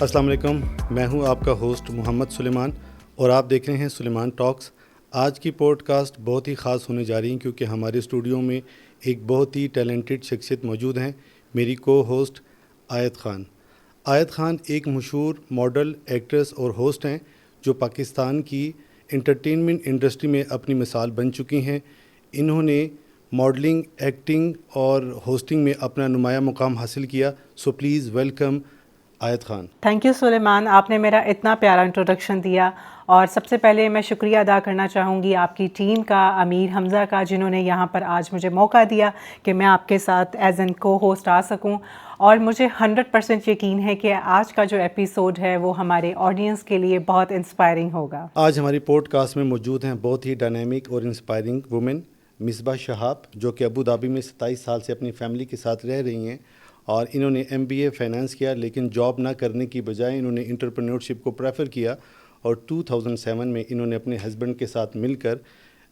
السلام علیکم، میں ہوں آپ کا ہوسٹ محمد سلیمان اور آپ دیکھ رہے ہیں سلیمان ٹاکس۔ آج کی پوڈ کاسٹ بہت ہی خاص ہونے جا رہی ہیں کیونکہ ہمارے اسٹوڈیو میں ایک بہت ہی ٹیلنٹڈ شخصیت موجود ہیں، میری کو ہوسٹ آیت خان۔ آیت خان ایک مشہور ماڈل، ایکٹریس اور ہوسٹ ہیں جو پاکستان کی انٹرٹینمنٹ انڈسٹری میں اپنی مثال بن چکی ہیں۔ انہوں نے ماڈلنگ، ایکٹنگ اور ہوسٹنگ میں اپنا نمایاں مقام حاصل کیا۔ سو پلیز ویلکم آیت خان۔ تھینک یو سلیمان، آپ نے میرا اتنا پیارا انٹروڈکشن دیا، اور سب سے پہلے میں شکریہ ادا کرنا چاہوں گی آپ کی ٹیم کا، امیر حمزہ کا، جنہوں نے یہاں پر آج مجھے موقع دیا کہ میں آپ کے ساتھ ایز این کو ہوسٹ آ سکوں، اور مجھے 100% یقین ہے کہ آج کا جو ایپیسوڈ ہے وہ ہمارے آڈینس کے لیے بہت انسپائرنگ ہوگا۔ آج ہماری پوڈ کاسٹ میں موجود ہیں بہت ہی ڈائنامک اور انسپائرنگ وومن مصباح شہاب، جو کہ ابوظہبی میں 27 سال سے اپنی فیملی کے ساتھ رہ رہی ہیں، اور انہوں نے MBA فائنانس کیا، لیکن جاب نہ کرنے کی بجائے انہوں نے انٹرپرینورشپ کو پریفر کیا، اور 2007 میں انہوں نے اپنے ہسبینڈ کے ساتھ مل کر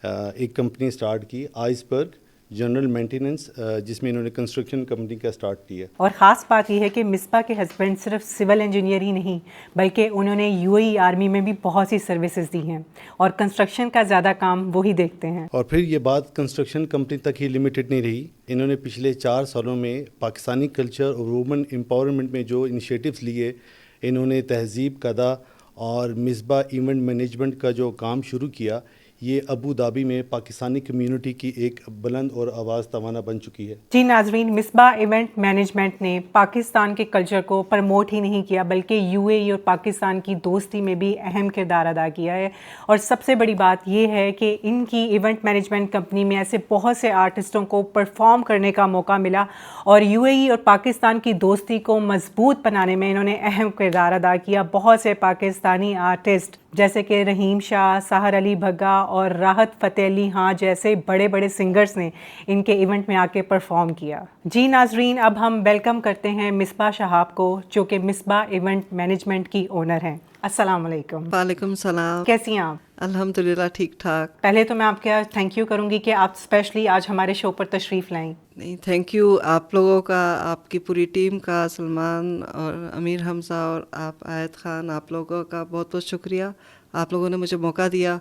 ایک کمپنی سٹارٹ کی، آئس برگ جنرل مینٹیننس، جس میں انہوں نے کنسٹرکشن کمپنی کا سٹارٹ کیا۔ اور خاص بات یہ ہے کہ مصباح کے ہسبینڈ صرف سول انجینئر ہی نہیں بلکہ انہوں نے UAE آرمی میں بھی بہت سی سروسز دی ہیں، اور کنسٹرکشن کا زیادہ کام وہی دیکھتے ہیں۔ اور پھر یہ بات کنسٹرکشن کمپنی تک ہی لمیٹڈ نہیں رہی، انہوں نے پچھلے 4 سالوں میں پاکستانی کلچر اور وومن امپاورمنٹ میں جو انیشیٹوز لیے، انہوں نے تہذیب قدا اور مصباح ایونٹ مینجمنٹ کا جو کام شروع کیا، یہ ابوظہبی میں پاکستانی کمیونٹی کی ایک بلند اور آواز توانا بن چکی ہے۔ جی ناظرین، مصباح ایونٹ مینجمنٹ نے پاکستان کے کلچر کو پروموٹ ہی نہیں کیا بلکہ UAE اور پاکستان کی دوستی میں بھی اہم کردار ادا کیا ہے، اور سب سے بڑی بات یہ ہے کہ ان کی ایونٹ مینجمنٹ کمپنی میں ایسے بہت سے آرٹسٹوں کو پرفارم کرنے کا موقع ملا، اور UAE اور پاکستان کی دوستی کو مضبوط بنانے میں انہوں نے اہم کردار ادا کیا۔ بہت سے پاکستانی آرٹسٹ جیسے کہ رحیم شاہ، سحر علی بھگا اور راحت فتح علی خان جیسے بڑے بڑے سنگرز نے ان کے ایونٹ میں آ کے پرفارم کیا۔ جی ناظرین، اب ہم ویلکم کرتے ہیں مصباح شہاب کو، جو کہ مصباح ایونٹ مینجمنٹ کی اونر ہیں۔ السلام علیکم۔ وعلیکم السلام۔ کیسی ہیں آپ؟ الحمدللہ ٹھیک ٹھاک۔ پہلے تو میں آپ کا تھینک یو کروں گی کہ آپ اسپیشلی آج ہمارے شو پر تشریف لائیں۔ نہیں، تھینک یو آپ لوگوں کا، آپ کی پوری ٹیم کا، سلمان اور امیر حمزہ اور آپ آیت خان، آپ لوگوں کا بہت بہت شکریہ۔ آپ لوگوں نے مجھے موقع دیا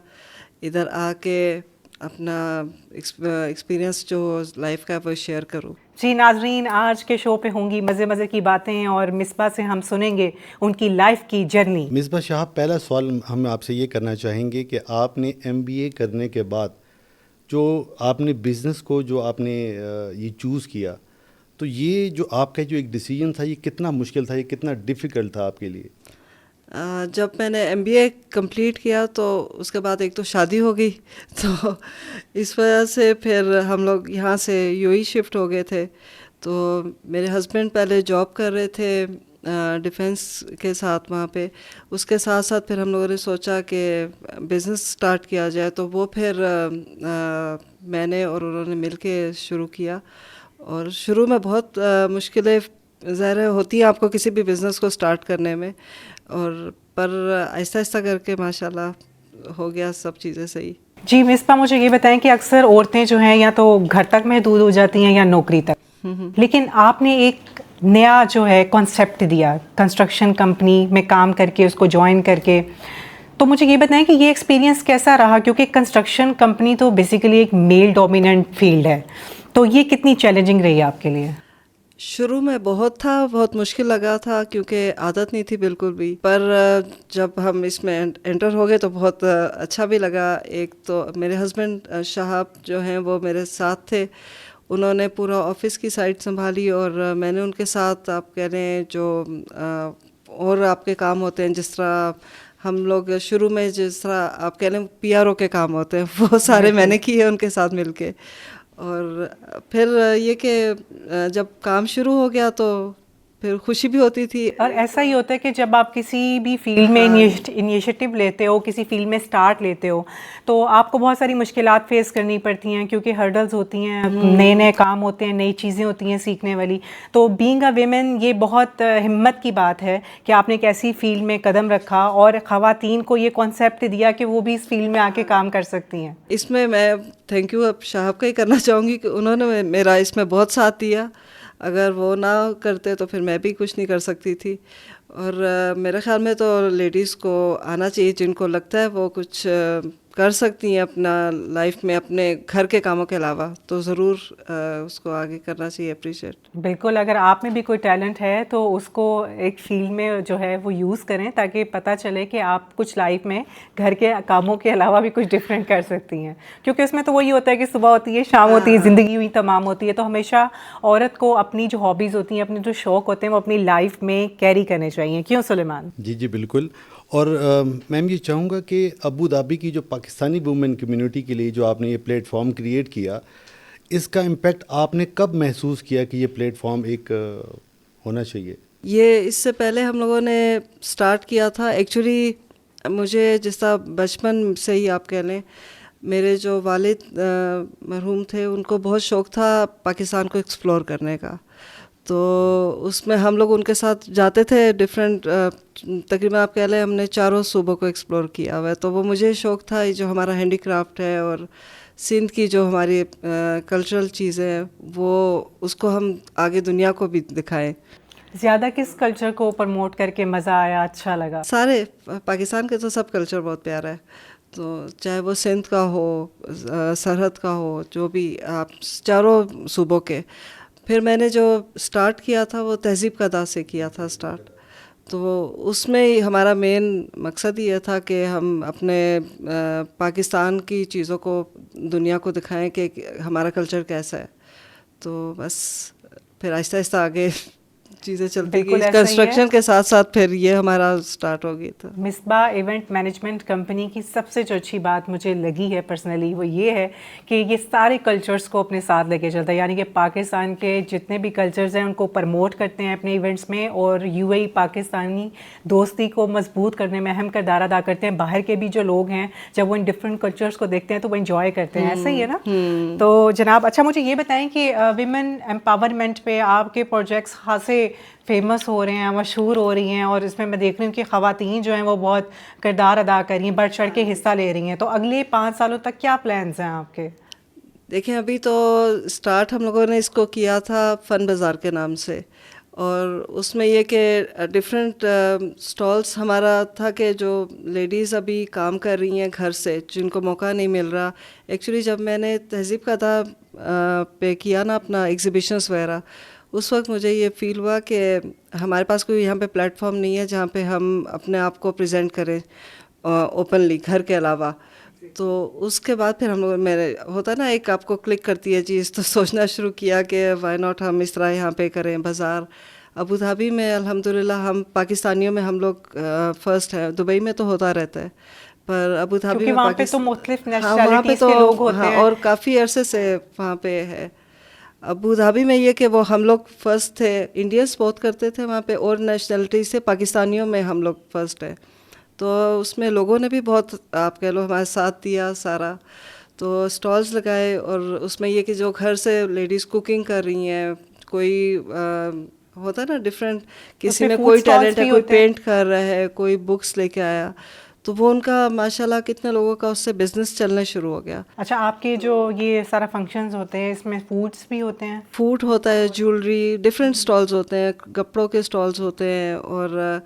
ادھر آ کے اپنا ایکسپیرینس جو لائف کا وہ شیئر کروں۔ جی ناظرین، آج کے شو پہ ہوں گی مزے مزے کی باتیں، اور مصباح سے ہم سنیں گے ان کی لائف کی جرنی۔ مصباح شہاب، پہلا سوال ہم آپ سے یہ کرنا چاہیں گے کہ آپ نے MBA کرنے کے بعد جو آپ نے بزنس کو جو آپ نے یہ چوز کیا، تو یہ جو آپ کا جو ایک ڈیسیجن تھا، یہ کتنا مشکل تھا، یہ کتنا ڈیفیکلٹ تھا آپ کے لیے؟ جب میں نے MBA کمپلیٹ کیا تو اس کے بعد ایک تو شادی ہو گئی، تو اس وجہ سے پھر ہم لوگ یہاں سے UAE شفٹ ہو گئے تھے۔ تو میرے ہسبینڈ پہلے جاب کر رہے تھے ڈیفینس کے ساتھ وہاں پہ، اس کے ساتھ ساتھ پھر ہم لوگوں نے سوچا کہ بزنس سٹارٹ کیا جائے، تو وہ پھر میں نے اور انہوں نے مل کے شروع کیا۔ اور شروع میں بہت مشکلیں ظاہر ہوتی ہیں آپ کو کسی بھی بزنس کو سٹارٹ کرنے میں، اور پر آہستہ آہستہ کر کے ماشاءاللہ ہو گیا سب چیزیں صحیح۔ جی مصباح، مجھے یہ بتائیں کہ اکثر عورتیں جو ہیں یا تو گھر تک محدود ہو جاتی ہیں یا نوکری تک، لیکن آپ نے ایک نیا جو ہے کانسیپٹ دیا، کنسٹرکشن کمپنی میں کام کر کے، اس کو جوائن کر کے، تو مجھے یہ بتائیں کہ یہ ایکسپیرینس کیسا رہا؟ کیونکہ کنسٹرکشن کمپنی تو بیسیکلی ایک میل ڈومیننٹ فیلڈ ہے، تو یہ کتنی چیلنجنگ رہی آپ کے لیے؟ شروع میں بہت تھا، بہت مشکل لگا تھا کیونکہ عادت نہیں تھی بالکل بھی، پر جب ہم اس میں انٹر ہو گئے تو بہت اچھا بھی لگا۔ ایک تو میرے ہسبینڈ شہاب جو ہیں وہ میرے ساتھ تھے، انہوں نے پورا آفس کی سائٹ سنبھالی، اور میں نے ان کے ساتھ آپ کہہ رہے ہیں جو اور آپ کے کام ہوتے ہیں، جس طرح ہم لوگ شروع میں جس طرح آپ کہہ لیں PRO کے کام ہوتے ہیں، وہ سارے میں نے کیے ان کے ساتھ مل کے۔ اور پھر یہ کہ جب کام شروع ہو گیا تو پھر خوشی بھی ہوتی تھی۔ اور ایسا ہی ہوتا ہے کہ جب آپ کسی بھی فیلڈ میں انیشیٹو لیتے ہو، کسی فیلڈ میں سٹارٹ لیتے ہو، تو آپ کو بہت ساری مشکلات فیس کرنی پڑتی ہیں، کیونکہ ہرڈلز ہوتی ہیں، نئے نئے کام ہوتے ہیں، نئی چیزیں ہوتی ہیں سیکھنے والی۔ تو بینگ اے ویمن، یہ بہت ہمت کی بات ہے کہ آپ نے ایک ایسی فیلڈ میں قدم رکھا اور خواتین کو یہ کانسیپٹ دیا کہ وہ بھی اس فیلڈ میں آ کے کام کر سکتی ہیں۔ اس میں تھینک یو اب شہاب کا ہی کرنا چاہوں گی کہ انہوں نے میرا اس میں بہت ساتھ دیا۔ اگر وہ نہ کرتے تو پھر میں بھی کچھ نہیں کر سکتی تھی. اور میرے خیال میں تو لیڈیز کو آنا چاہیے, جن کو لگتا ہے وہ کچھ کر سکتی ہیں اپنا لائف میں اپنے گھر کے کاموں کے علاوہ, تو ضرور اس کو آگے کرنا چاہیے, اپریشیٹ. بالکل, اگر آپ میں بھی کوئی ٹیلنٹ ہے تو اس کو ایک فیلڈ میں جو ہے وہ یوز کریں, تاکہ پتہ چلے کہ آپ کچھ لائف میں گھر کے کاموں کے علاوہ بھی کچھ ڈفرینٹ کر سکتی ہیں. کیونکہ اس میں تو وہی ہوتا ہے کہ صبح ہوتی ہے, شام ہوتی ہے, زندگی ہوئی تمام ہوتی ہے. تو ہمیشہ عورت کو اپنی جو ہابیز ہوتی ہیں, اپنے جو شوق ہوتے ہیں, وہ اپنی لائف میں کیری کرنے چاہیے. کیوں سلیمان؟ جی بالکل. اور میم یہ چاہوں گا کہ ابو دھابی کی جو پاکستانی وومن کمیونٹی کے لیے جو آپ نے یہ پلیٹ فارم کریٹ کیا, اس کا امپیکٹ آپ نے کب محسوس کیا کہ یہ پلیٹ فارم ایک ہونا چاہیے؟ یہ اس سے پہلے ہم لوگوں نے سٹارٹ کیا تھا. ایکچولی مجھے جس طرح بچپن سے ہی آپ کہہ لیں, میرے جو والد مرحوم تھے, ان کو بہت شوق تھا پاکستان کو ایکسپلور کرنے کا. تو اس میں ہم لوگ ان کے ساتھ جاتے تھے ڈفرینٹ, تقریباً آپ کہہ لیں ہم نے 4 صوبوں کو ایکسپلور کیا ہوا ہے. تو وہ مجھے شوق تھا, یہ جو ہمارا ہینڈی کرافٹ ہے اور سندھ کی جو ہماری کلچرل چیزیں ہیں, وہ اس کو ہم آگے دنیا کو بھی دکھائیں. زیادہ کس کلچر کو پروموٹ کر کے مزہ آیا, اچھا لگا؟ سارے پاکستان کے تو سب کلچر بہت پیارا ہے, تو چاہے وہ سندھ کا ہو, سرحد کا ہو, جو بھی آپ 4 صوبوں کے. پھر میں نے جو سٹارٹ کیا تھا وہ تہذیب کا داغ سے کیا تھا سٹارٹ. تو اس میں ہمارا مین مقصد یہ تھا کہ ہم اپنے پاکستان کی چیزوں کو دنیا کو دکھائیں کہ ہمارا کلچر کیسا ہے. تو بس پھر آہستہ آہستہ آگے چیزیں چلتی گئی, کنسٹرکشن کے ساتھ ساتھ پھر یہ ہمارا سٹارٹ ہو گئی تھا. مصباح ایونٹ مینجمنٹ کمپنی کی سب سے جو اچھی بات مجھے لگی ہے پرسنلی, وہ یہ ہے کہ یہ سارے کلچرز کو اپنے ساتھ لے کے چلتا ہے. یعنی کہ پاکستان کے جتنے بھی کلچرز ہیں ان کو پروموٹ کرتے ہیں اپنے ایونٹس میں, اور یو اے ای پاکستانی دوستی کو مضبوط کرنے میں اہم کردار ادا کرتے ہیں. باہر کے بھی جو لوگ ہیں, جب وہ ان ڈفرینٹ کلچرز کو دیکھتے ہیں تو وہ انجوائے کرتے ہیں. ایسا ہی ہے نا؟ تو جناب, اچھا مجھے یہ بتائیں کہ ویمن امپاورمنٹ پہ آپ کے پروجیکٹس خاصے فیمس ہو رہے ہیں, مشہور ہو رہی ہیں, اور اس میں دیکھ رہی ہوں کہ خواتین جو ہیں وہ بہت کردار ادا کر رہی ہیں, بڑھ چڑھ کے حصہ لے رہی ہیں. تو اگلے 5 سالوں تک کیا پلانز ہیں آپ کے؟ دیکھیں, ابھی تو سٹارٹ ہم لوگوں نے اس کو کیا تھا فن بازار کے نام سے, اور اس میں یہ کہ ڈفرینٹ سٹالس ہمارا تھا کہ جو لیڈیز ابھی کام کر رہی ہیں گھر سے, جن کو موقع نہیں مل رہا. ایکچولی جب میں نے تہذیب کا داغ پہ کیا نا اپنا ایگزیبیشنس وغیرہ, اس وقت مجھے یہ فیل ہوا کہ ہمارے پاس کوئی یہاں پہ پلیٹ فارم نہیں ہے جہاں پہ ہم اپنے آپ کو پریزنٹ کریں اوپنلی گھر کے علاوہ. تو اس کے بعد پھر ہم لوگ, میرے ہوتا ہے نا ایک آپ کو کلک کرتی ہے چیز, تو سوچنا شروع کیا کہ وائی ناٹ ہم اس طرح یہاں پہ کریں بازار. ابو دھابی میں الحمدللہ ہم پاکستانیوں میں ہم لوگ فرسٹ ہیں. دبئی میں تو ہوتا رہتا ہے, پر ابو دھابی میں وہاں پہ تو مختلف نیشنلٹیز کے لوگ ہوتے ہیں, اور کافی عرصے سے وہاں پہ ہے. ابو دھابی میں یہ کہ وہ ہم لوگ فرسٹ تھے, انڈینس بہت کرتے تھے وہاں پہ, اور نیشنلٹی سے پاکستانیوں میں ہم لوگ فرسٹ ہیں. تو اس میں لوگوں نے بھی بہت آپ کہہ لو ہمارے ساتھ دیا سارا. تو سٹالز لگائے, اور اس میں یہ کہ جو گھر سے لیڈیز کوکنگ کر رہی ہیں, کوئی ہوتا ہے نا ڈفرینٹ, کسی میں کوئی ٹیلنٹ ہے, کوئی پینٹ کر رہا ہے, کوئی بکس لے کے آیا, تو وہ ان کا ماشاءاللہ کتنے لوگوں کا اس سے بزنس چلنے شروع ہو گیا. اچھا, آپ کے جو یہ سارا فنکشنز ہوتے ہیں اس میں فوڈس بھی ہوتے ہیں؟ فوڈ ہوتا ہے, جیولری, ڈفرینٹ سٹالز ہوتے ہیں, کپڑوں کے سٹالز ہوتے ہیں. اور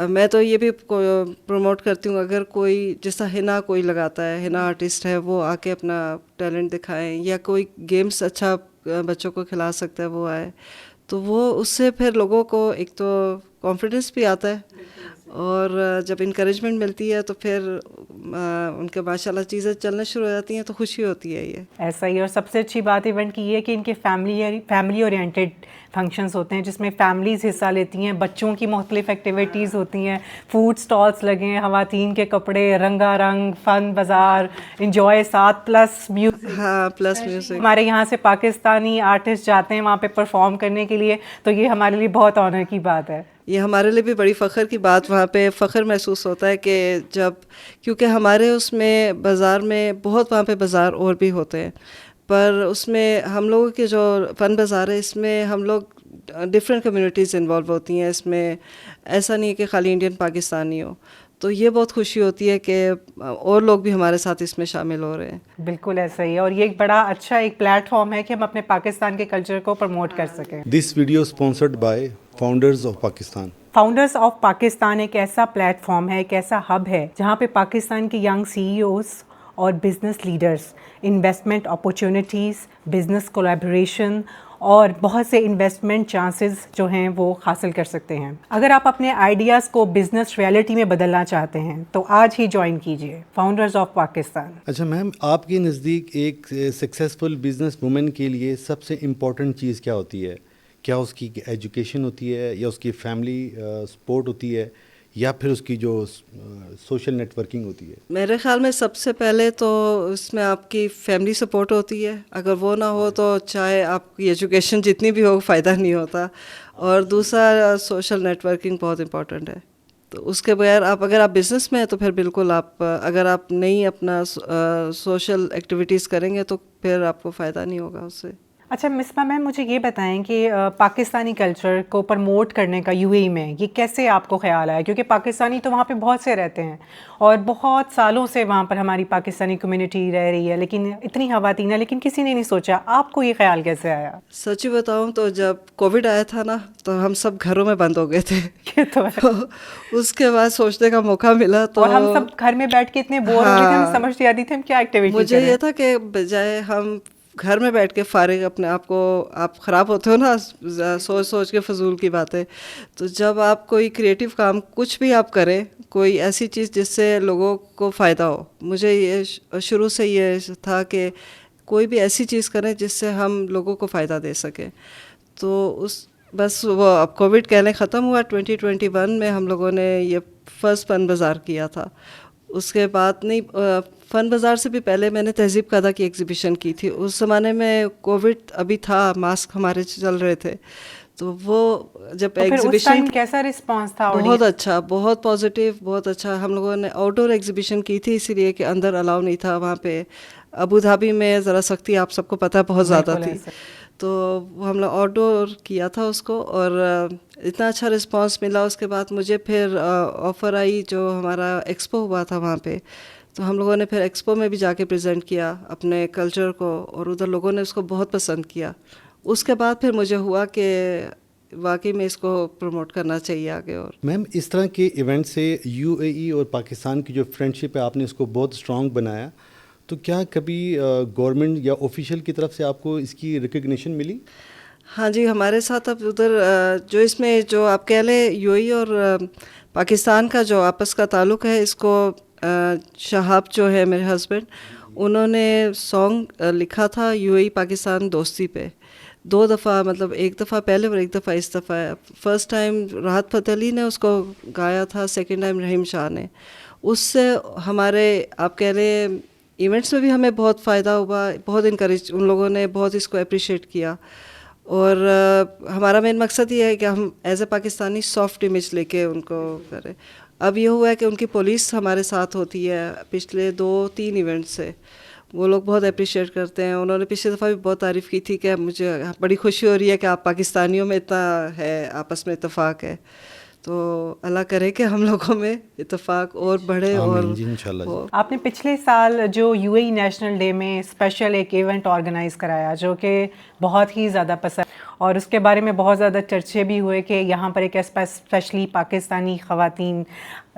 میں تو یہ بھی پروموٹ کرتی ہوں, اگر کوئی جس طرح ہنا کوئی لگاتا ہے, ہنا آرٹسٹ ہے, وہ آ کے اپنا ٹیلنٹ دکھائیں, یا کوئی گیمس اچھا بچوں کو کھلا سکتا ہے وہ آئے. تو وہ اس سے پھر لوگوں کو ایک تو کانفیڈنس بھی آتا ہے, اور جب انکریجمنٹ ملتی ہے تو پھر ان کے ماشاءاللہ چیزیں چلنا شروع ہو جاتی ہیں, تو خوشی ہوتی ہے. یہ ایسا ہی. اور سب سے اچھی بات ایونٹ کی یہ ہے کہ ان کے فیملی اورینٹیڈ فنکشنز ہوتے ہیں, جس میں فیملیز حصہ لیتی ہیں, بچوں کی مختلف ایکٹیویٹیز ہوتی ہیں, فوڈ سٹالز لگے ہیں, خواتین کے کپڑے, رنگا رنگ, فن بازار, انجوائے ساتھ, پلس میوزک. ہاں, پلس میوزک. ہمارے یہاں سے پاکستانی آرٹسٹ جاتے ہیں وہاں پہ پرفارم کرنے کے لیے, تو یہ ہمارے لیے بہت آنر کی بات ہے. یہ ہمارے لیے بھی بڑی فخر کی بات, وہاں پہ فخر محسوس ہوتا ہے کہ جب, کیونکہ ہمارے اس میں بازار میں بہت, وہاں پہ بازار اور بھی ہوتے ہیں, پر اس میں ہم لوگوں کے جو فن بازار ہے اس میں ہم لوگ ڈفرینٹ کمیونٹیز انوالو ہوتی ہیں. اس میں ایسا نہیں ہے کہ خالی انڈین پاکستانی ہو. تو یہ بہت خوشی ہوتی ہے کہ اور لوگ بھی ہمارے ساتھ اس میں شامل ہو رہے ہیں. بالکل ایسا ہی ہے، اور یہ ایک بڑا اچھا ایک پلیٹ فارم ہے کہ ہم اپنے پاکستان کے کلچر کو پروموٹ کر سکیں. This video is sponsored by Founders of Pakistan. Founders of Pakistan ایک ایسا پلیٹ فارم ہے، ایک ایسا ہب ہے جہاں پہ پاکستان کے ینگ سی ای اوز اور business leaders investment opportunities, business collaboration اور بہت سے انویسٹمنٹ چانسز جو ہیں وہ حاصل کر سکتے ہیں. اگر آپ اپنے آئیڈیاز کو بزنس ریئلٹی میں بدلنا چاہتے ہیں تو آج ہی جوائن کیجیے فاؤنڈرز آف پاکستان. اچھا میم، آپ کے نزدیک ایک سکسیزفل بزنس وومن کے لیے سب سے امپورٹنٹ چیز کیا ہوتی ہے؟ کیا اس کی ایجوکیشن ہوتی ہے، یا اس کی فیملی سپورٹ ہوتی ہے، یا پھر اس کی جو سوشل نیٹ ورکنگ ہوتی ہے؟ میرے خیال میں سب سے پہلے تو اس میں آپ کی فیملی سپورٹ ہوتی ہے. اگر وہ نہ ہو تو چاہے آپ کی ایجوکیشن جتنی بھی ہو فائدہ نہیں ہوتا. اور دوسرا سوشل نیٹ ورکنگ بہت امپورٹنٹ ہے. تو اس کے بغیر اگر آپ بزنس میں ہیں تو پھر بالکل اگر آپ نہیں اپنا سوشل ایکٹیویٹیز کریں گے تو پھر آپ کو فائدہ نہیں ہوگا اس سے. اچھا مصباح میم، مجھے یہ بتائیں کہ پاکستانی کلچر کو پروموٹ کرنے کا یو اے ای میں یہ کیسے آپ کو خیال آیا؟ کیونکہ پاکستانی تو وہاں پہ بہت سے رہتے ہیں اور بہت سالوں سے وہاں پر ہماری پاکستانی کمیونٹی رہ رہی ہے، لیکن اتنی خواتین ہیں، لیکن کسی نے نہیں سوچا. آپ کو یہ خیال کیسے آیا؟ سچی بتاؤں تو جب کووڈ آیا تھا نا تو ہم سب گھروں میں بند ہو گئے تھے. یہ تو ہے. اس کے بعد سوچنے کا موقع ملا تو اور ہم سب گھر میں بیٹھ کے اتنے بور ہو گئے تھے، ہمیں سمجھ نہیں آتی تھی ہم کیا ایکٹیویٹی مجھے یہ تھا کہ بجائے ہم گھر میں بیٹھ کے فارغ اپنے آپ کو، آپ خراب ہوتے ہو نا سوچ کے فضول کی باتیں، تو جب آپ کوئی کریٹیو کام کچھ بھی آپ کریں، کوئی ایسی چیز جس سے لوگوں کو فائدہ ہو. مجھے یہ شروع سے یہ تھا کہ کوئی بھی ایسی چیز کریں جس سے ہم لوگوں کو فائدہ دے سکیں. تو بس وہ اب کووڈ کہنے ختم ہوا 2021 میں ہم لوگوں نے یہ فرسٹ فن بازار کیا تھا. اس کے بعد نہیں، فن بازار سے بھی پہلے میں نے تہذیب قادہ کی ایگزیبیشن کی تھی. اس زمانے میں کووڈ ابھی تھا، ماسک ہمارے چل رہے تھے. تو وہ جب ایگزیبیشن، کیسا رسپانس تھا؟ بہت اچھا، بہت پازیٹیو، بہت اچھا. ہم لوگوں نے آؤٹ ڈور ایگزیبیشن کی تھی، اسی لیے کہ اندر الاؤ نہیں تھا. وہاں پہ ابو ظہبی میں ذرا سختی آپ سب کو پتہ بہت زیادہ تھی، تو ہم لوگ آؤٹ ڈور کیا تھا اس کو، اور اتنا اچھا رسپانس ملا. اس کے بعد مجھے پھر آفر آئی، جو ہمارا ایکسپو ہوا تھا وہاں پہ، تو ہم لوگوں نے پھر ایکسپو میں بھی جا کے پریزنٹ کیا اپنے کلچر کو، اور ادھر لوگوں نے اس کو بہت پسند کیا. اس کے بعد پھر مجھے ہوا کہ واقعی میں اس کو پروموٹ کرنا چاہیے آگے. اور میم، اس طرح کے ایونٹ سے یو اے ای اور پاکستان کی جو فرینڈ شپ ہے، آپ نے اس کو بہت اسٹرانگ بنایا. تو کیا کبھی گورنمنٹ یا آفیشیل کی طرف سے آپ کو اس کی ریکگنیشن ملی؟ ہاں جی، ہمارے ساتھ اب ادھر جو اس میں جو آپ کہہ لیں یو اے ای اور پاکستان کا جو آپس کا تعلق ہے، اس کو شہاب جو ہے میرے ہسبینڈ، انہوں نے سانگ لکھا تھا یو اے ای پاکستان دوستی پہ. 2 دفعہ، مطلب ایک دفعہ پہلے اور ایک دفعہ اس دفعہ. فرسٹ ٹائم راحت فتح علی نے اس کو گایا تھا، سیکنڈ ٹائم رحیم شاہ نے. اس سے ہمارے آپ کہہ لیں ایونٹس میں بھی ہمیں بہت فائدہ ہوا، بہت انکریج، ان لوگوں نے بہت اس کو اپریشیٹ کیا. اور ہمارا مین مقصد یہ ہے کہ ہم as a Pakistani soft image لے کے ان کو کریں. اب یہ ہوا ہے کہ ان کی پولیس ہمارے ساتھ ہوتی ہے پچھلے 2-3 ایونٹ سے. وہ لوگ بہت اپریشیٹ کرتے ہیں. انہوں نے پچھلی دفعہ بھی بہت تعریف کی تھی کہ مجھے بڑی خوشی ہو رہی ہے کہ آپ پاکستانیوں میں اتنا ہے، آپس میں اتفاق ہے. تو اللہ کرے کہ ہم لوگوں میں اتفاق اور بڑھے. اور آپ نے پچھلے سال جو you a E national day میں اسپیشل ایک ایونٹ آرگنائز کرایا جو کہ بہت ہی زیادہ پسند، اور اس کے بارے میں بہت زیادہ چرچے بھی ہوئے کہ یہاں پر ایک اسپیشلی پاکستانی خواتین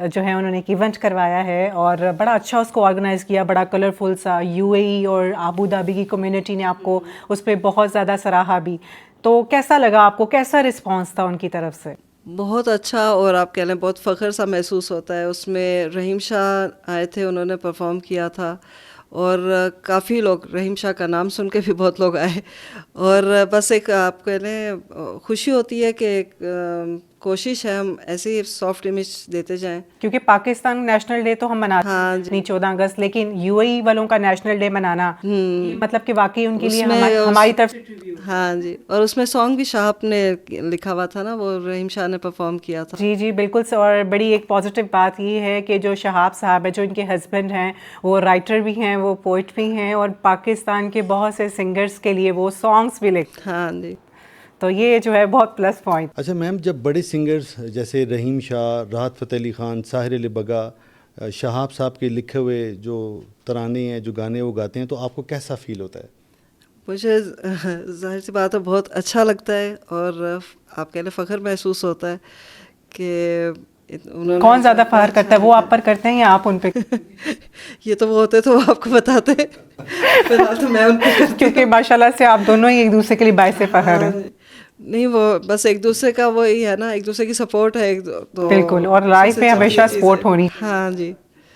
جو ہیں انہوں نے ایک ایونٹ کروایا ہے، اور بڑا اچھا اس کو آرگنائز کیا، بڑا کلرفل سا. یو اے ای اور ابو ظہبی کی کمیونٹی نے آپ کو اس پہ بہت زیادہ سراہا بھی. تو کیسا لگا آپ کو؟ کیسا رسپانس تھا ان کی طرف سے؟ بہت اچھا، اور آپ کہہ لیں بہت فخر سا محسوس ہوتا ہے. اس میں رحیم شاہ آئے تھے، انہوں نے پرفارم کیا تھا، اور کافی لوگ، رحیم شاہ کا نام سن کے بھی بہت لوگ آئے. اور بس ایک آپ کہہ لیں خوشی ہوتی ہے کہ ایک کوشش ہے ہم ایسے ہی سافٹ امیج دیتے جائیں. کیونکہ پاکستان نیشنل ڈے تو ہم مناتے ہیں 14 اگست، لیکن یو اے ای والوں کا نیشنل ڈے منانا مطلب کہ واقعی ان کے لیے ہماری طرف. ہاں جی، اور اس میں سانگ بھی شہاب نے لکھا ہوا تھا نا، وہ رحیم شاہ نے پرفارم کیا تھا. جی بالکل. اور بڑی ایک پازیٹیو بات یہ ہے کہ جو شہاب صاحب ہے، جو ان کے ہسبینڈ ہیں، وہ رائٹر بھی ہیں، وہ پوئٹ بھی ہیں، اور پاکستان کے بہت سے سنگرز کے لیے وہ سانگس بھی لکھتے ہیں. ہاں جی. تو یہ جو ہے بہت پلس پوائنٹ. اچھا میم، جب بڑے سنگرز جیسے رحیم شاہ، راحت فتح علی خان، ساحر علی بگا، شہاب صاحب کے لکھے ہوئے جو ترانے ہیں، جو گانے وہ گاتے ہیں، تو آپ کو کیسا فیل ہوتا ہے؟ مجھے ظاہر سی بات ہے بہت اچھا لگتا ہے، اور آپ کہہ لیں فخر محسوس ہوتا ہے کہ انہوں نے. کون زیادہ فخر کرتا ہے، وہ آپ پر کرتے ہیں یا آپ ان پہ؟ یہ تو وہ ہوتے تو وہ آپ کو بتاتے ہیں، فی الحال تو میں ان پہ کرتی ہوں. کیونکہ ماشاء اللہ سے آپ دونوں ہی ایک دوسرے کے لیے باعث فخر ہیں. نہیں، وہ بس ایک دوسرے کا وہی ہے نا، ایک دوسرے کی سپورٹ ہے تو بالکل، اور لائف میں ہمیشہ سپورٹ ہونی. ہاں جی.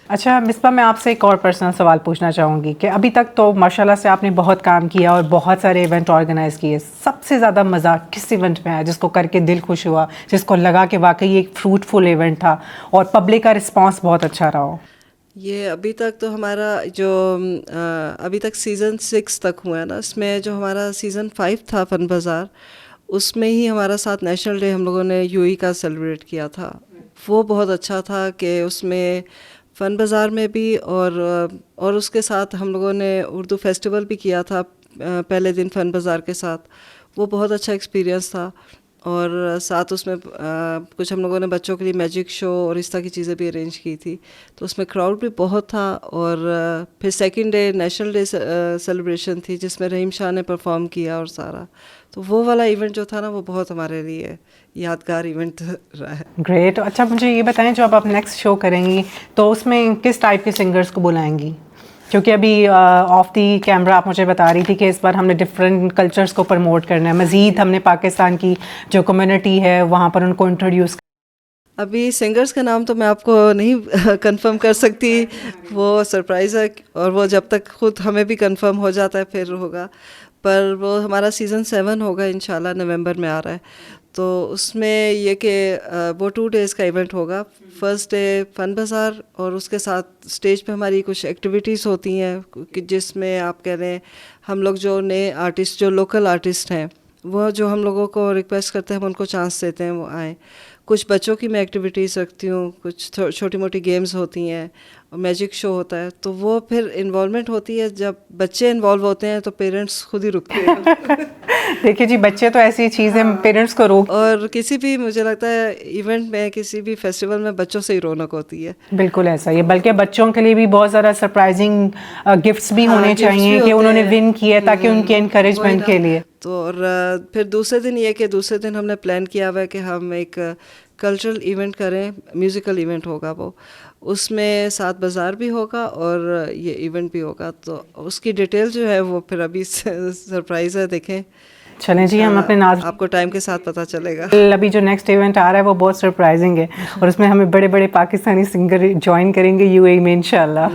اچھا مصباح، میں آپ سے ایک اور پرسنل سوال پوچھنا چاہوں گی کہ ابھی تک تو ماشاءاللہ سے آپ نے بہت کام کیا اور بہت سارے ایونٹ آرگنائز کیے، سب سے زیادہ مزہ کس ایونٹ میں آیا جس کو کر کے دل خوش ہوا، جس کو لگا کہ واقعی ایک فروٹفل ایونٹ تھا اور پبلک کا رسپانس بہت اچھا رہا ہو؟ یہ ابھی تک تو ہمارا جو ابھی تک سیزن 6 تک ہوا ہے نا، اس میں جو ہمارا سیزن 5 تھا فن بازار، اس میں ہی ہمارا ساتھ نیشنل ڈے ہم لوگوں نے یو ای کا سیلیبریٹ کیا تھا. وہ بہت اچھا تھا کہ اس میں فن بازار میں بھی اور اس کے ساتھ ہم لوگوں نے اردو فیسٹیول بھی کیا تھا پہلے دن فن بازار کے ساتھ. وہ بہت اچھا ایکسپیرینس تھا، اور ساتھ اس میں کچھ ہم لوگوں نے بچوں کے لیے میجک شو اور اس طرح کی چیزیں بھی ارینج کی تھی، تو اس میں کراؤڈ بھی بہت تھا. اور پھر second day national day celebration تھی جس میں رحیم شاہ نے پرفارم کیا اور سارا. تو وہ والا ایونٹ جو تھا نا، وہ بہت ہمارے لیے یادگار ایونٹ رہا ہے. گریٹ. اچھا مجھے یہ بتائیں، جو اب آپ نیکسٹ شو کریں گی تو اس میں کس ٹائپ کے سنگرز کو بلائیں گی؟ کیونکہ ابھی آف دی کیمرہ آپ مجھے بتا رہی تھی کہ اس بار ہم نے ڈفرینٹ کلچرز کو پروموٹ کرنا ہے، مزید ہم نے پاکستان کی جو کمیونٹی ہے وہاں پر ان کو انٹروڈیوس. ابھی سنگرز کا نام تو میں آپ کو نہیں کنفرم کر سکتی، وہ سرپرائز ہے، اور وہ جب تک خود ہمیں بھی کنفرم ہو جاتا ہے پھر ہوگا. پر وہ ہمارا سیزن 7 ہوگا انشاءاللہ، نومبر میں آ رہا ہے. تو اس میں یہ کہ وہ 2 days کا ایونٹ ہوگا. فرسٹ ڈے فن بازار، اور اس کے ساتھ اسٹیج پہ ہماری کچھ ایکٹیویٹیز ہوتی ہیں جس میں آپ کہہ رہے ہیں ہم لوگ جو نئے آرٹسٹ، جو لوکل آرٹسٹ ہیں، وہ جو ہم لوگوں کو ریکویسٹ کرتے ہیں ہم ان کو چانس دیتے ہیں وہ آئیں. کچھ بچوں کی میں ایکٹیویٹیز رکھتی ہوں، کچھ چھوٹی موٹی گیمز ہوتی ہیں، میجک شو ہوتا ہے. تو وہ پھر انوالومنٹ ہوتی ہے، جب بچے انوالو ہوتے ہیں تو پیرنٹس خود ہی رکتے ہیں. دیکھیے جی، بچے تو ایسی چیز ہے پیرنٹس کو روک. اور کسی بھی مجھے لگتا ہے ایونٹ میں، کسی بھی فیسٹیول میں بچوں سے ہی رونق ہوتی ہے. بالکل ایسا ہی ہے، بلکہ بچوں کے لیے بھی بہت زیادہ سرپرائزنگ گفٹس بھی ہونے چاہیے کہ انہوں نے ون کیا تاکہ ان کے انکریجمنٹ کے لیے. تو اور پھر دوسرے دن یہ کہ دوسرے دن ہم نے پلان کیا ہوا ہے کہ ہم ایک کلچرل ایونٹ کریں، میوزیکل ایونٹ ہوگا وہ. اس میں 7 بازار بھی ہوگا اور یہ ایونٹ بھی ہوگا. تو اس کی ڈیٹیل جو ہے وہ پھر ابھی سرپرائز ہے، دیکھیں. چلیں جی، ہم اپنے ناظرین آپ کو ٹائم کے ساتھ پتہ چلے گا. ابھی جو نیکسٹ ایونٹ آ رہا ہے وہ بہت سرپرائزنگ ہے، اور اس میں ہمیں بڑے بڑے پاکستانی سنگر جوائن کریں گے یو اے میں انشاءاللہ.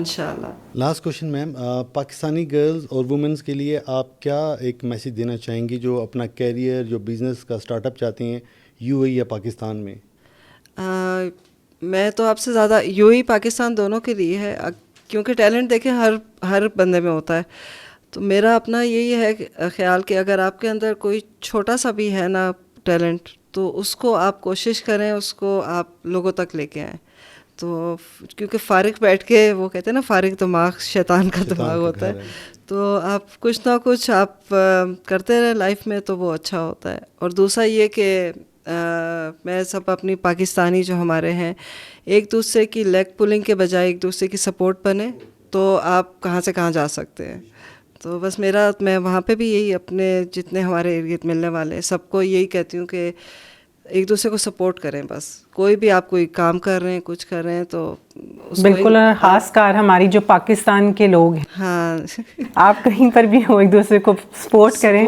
لاسٹ کوشچن میم، پاکستانی گرلز اور وومنس کے لیے آپ کیا ایک میسیج دینا چاہیں گی جو اپنا کیریئر، جو بزنس کا اسٹارٹ اپ چاہتی ہیں یو اے یا پاکستان میں؟ میں تو آپ سے زیادہ یو اے پاکستان دونوں کے لیے ہے، کیونکہ ٹیلنٹ دیکھیں ہر بندے میں ہوتا ہے. تو میرا اپنا یہی ہے خیال کہ اگر آپ کے اندر کوئی چھوٹا سا بھی ہے نا ٹیلنٹ، تو اس کو آپ کوشش کریں، اس کو آپ لوگوں تک لے کے آئیں. تو کیونکہ فارغ بیٹھ کے، وہ کہتے ہیں نا فارغ دماغ شیطان کا دماغ ہوتا ہے. تو آپ کچھ نہ کچھ آپ کرتے رہیں لائف میں تو وہ اچھا ہوتا ہے. اور دوسرا یہ کہ میں سب اپنی پاکستانی جو ہمارے ہیں، ایک دوسرے کی لیگ پولنگ کے بجائے ایک دوسرے کی سپورٹ بنے تو آپ کہاں سے کہاں جا سکتے ہیں. تو بس میں وہاں پہ بھی یہی اپنے جتنے ہمارے ارد گرد ملنے والے سب کو یہی کہتی ہوں کہ ایک دوسرے کو سپورٹ کریں. بس کوئی بھی آپ کوئی کام کر رہے ہیں، کچھ کر رہے ہیں تو بالکل. خاص کر ہماری جو پاکستان کے لوگ ہیں، ہاں آپ کہیں پر بھی ہو ایک دوسرے کو سپورٹ کریں.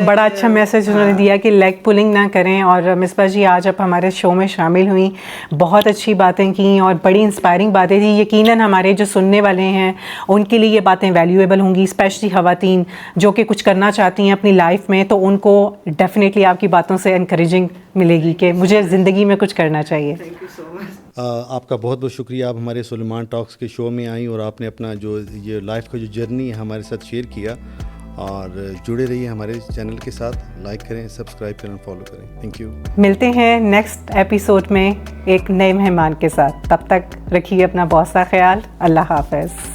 بڑا اچھا میسج انہوں نے دیا کہ لیگ پولنگ نہ کریں. اور مصباح جی آج آپ ہمارے شو میں شامل ہوئیں، بہت اچھی باتیں کیں اور بڑی انسپائرنگ باتیں تھیں. یقیناً ہمارے جو سننے والے ہیں ان کے لیے یہ باتیں ویلیویبل ہوں گی، اسپیشلی خواتین جو کہ کچھ کرنا چاہتی ہیں اپنی لائف میں، تو ان کو ڈیفینیٹلی آپ کی باتوں سے انکریجنگ ملے گی کہ مجھے زندگی میں کچھ کرنا چاہیے. تھینک یو سو مچ. آپ کا بہت بہت شکریہ، آپ ہمارے سلیمان ٹاکس کے شو میں آئیں اور آپ نے اپنا جو یہ لائف کا جو جرنی ہے ہمارے ساتھ شیئر کیا. اور جڑے رہیے ہمارے چینل کے ساتھ، لائک کریں، سبسکرائب کریں، فالو کریں. Thank you. ملتے ہیں نیکسٹ ایپیسوڈ میں ایک نئے مہمان کے ساتھ. تب تک رکھیے اپنا بہت سا خیال. اللہ حافظ.